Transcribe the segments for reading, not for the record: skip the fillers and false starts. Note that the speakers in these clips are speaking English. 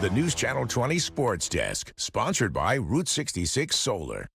The News Channel 20 Sports Desk, sponsored by Route 66 Solar.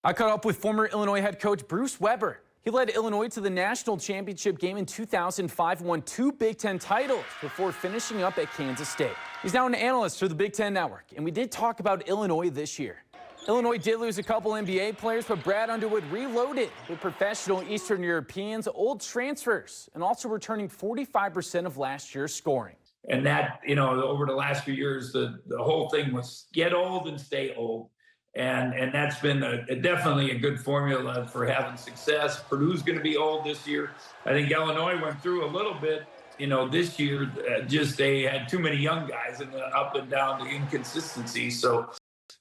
I caught up with former Illinois head coach Bruce Weber. He led Illinois to the national championship game in 2005 and won 2 Big Ten titles before finishing up at Kansas State. He's now an analyst for the Big Ten Network, and we did talk about Illinois this year. Illinois did lose a couple NBA players, but Brad Underwood reloaded with professional Eastern Europeans, old transfers, and also returning 45% of last year's scoring. And that, over the last few years, the whole thing was get old and stay old. And that's been definitely a good formula for having success. Purdue's going to be old this year. I think Illinois went through a little bit, this year. Just they had too many young guys and up and down the inconsistency. So,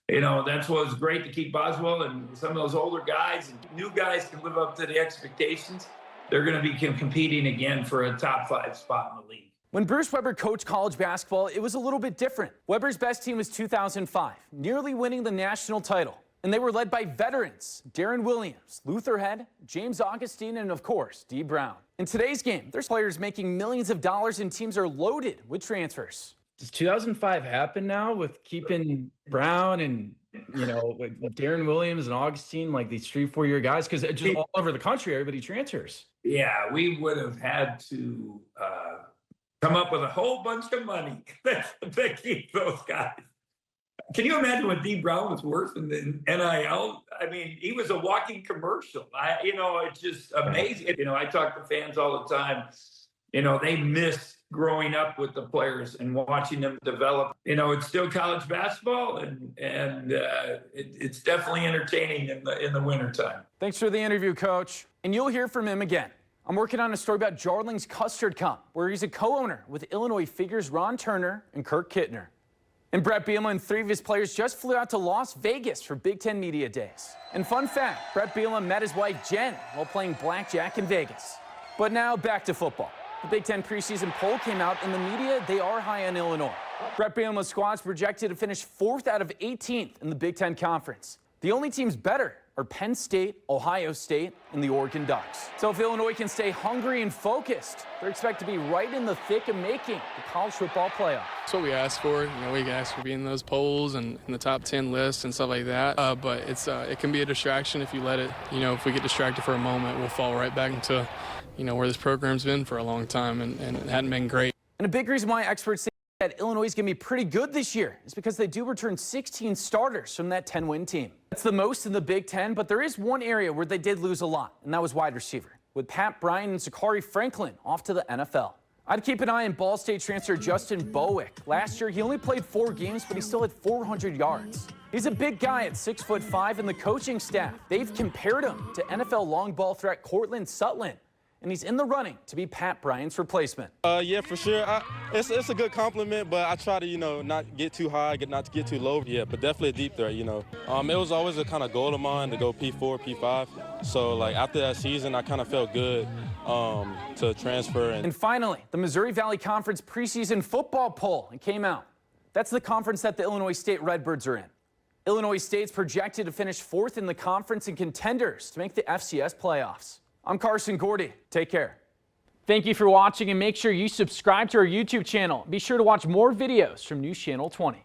that's what was great to keep Boswell and some of those older guys and new guys can live up to the expectations. They're going to be competing again for a top 5 spot in the league. When Bruce Weber coached college basketball, it was a little bit different. Weber's best team was 2005, nearly winning the national title. And they were led by veterans, Darren Williams, Luther Head, James Augustine, and of course, Dee Brown. In today's game, there's players making millions of dollars and teams are loaded with transfers. Does 2005 happen now with keeping Brown and, with Darren Williams and Augustine, like these 3-4 year guys? Because just all over the country, everybody transfers. Yeah, we would have had to come up with a whole bunch of money to keep those guys. Can you imagine what Dee Brown was worth in the NIL? I mean, he was a walking commercial. It's just amazing. I talk to fans all the time. They miss growing up with the players and watching them develop. It's still college basketball, and it's definitely entertaining in the wintertime. Thanks for the interview, Coach. And you'll hear from him again. I'm working on a story about Jarling's Custard Cup, where he's a co-owner with Illinois figures Ron Turner and Kirk Kittner. And Brett Bielema and 3 of his players just flew out to Las Vegas for Big Ten Media Days. And fun fact, Brett Bielema met his wife Jen while playing blackjack in Vegas. But now back to football. The Big Ten preseason poll came out, and the media, they are high on Illinois. Brett Bielema's squad's projected to finish 4th out of 18th in the Big Ten Conference. The only teams better are Penn State, Ohio State, and the Oregon Ducks. So if Illinois can stay hungry and focused, they're expected to be right in the thick of making the college football playoff. That's what we asked for. We asked for being in those polls and in the top 10 lists and stuff like that. But it can be a distraction if you let it. If we get distracted for a moment, we'll fall right back into, where this program's been for a long time, and it hadn't been great. And a big reason why experts say that Illinois is going to be pretty good this year is because they do return 16 starters from that 10-win team. That's the most in the Big Ten, but there is one area where they did lose a lot, and that was wide receiver, with Pat Bryant and Zachary Franklin off to the NFL. I'd keep an eye on Ball State transfer Justin Bowick. Last year, he only played 4 games, but he still had 400 yards. He's a big guy at 6'5", and the coaching staff, they've compared him to NFL long ball threat Cortland Sutton. And he's in the running to be Pat Bryant's replacement. Yeah, for sure. It's a good compliment, but I try to, not get too high, not to get too low. Yeah, but definitely a deep threat, It was always a kind of goal of mine to go P4, P5. So, after that season, I kind of felt good to transfer. And finally, the Missouri Valley Conference preseason football poll. It came out. That's the conference that the Illinois State Redbirds are in. Illinois State's projected to finish 4th in the conference and contenders to make the FCS playoffs. I'm Carson Gordy. Take care. Thank you for watching, and make sure you subscribe to our YouTube channel. Be sure to watch more videos from News Channel 20.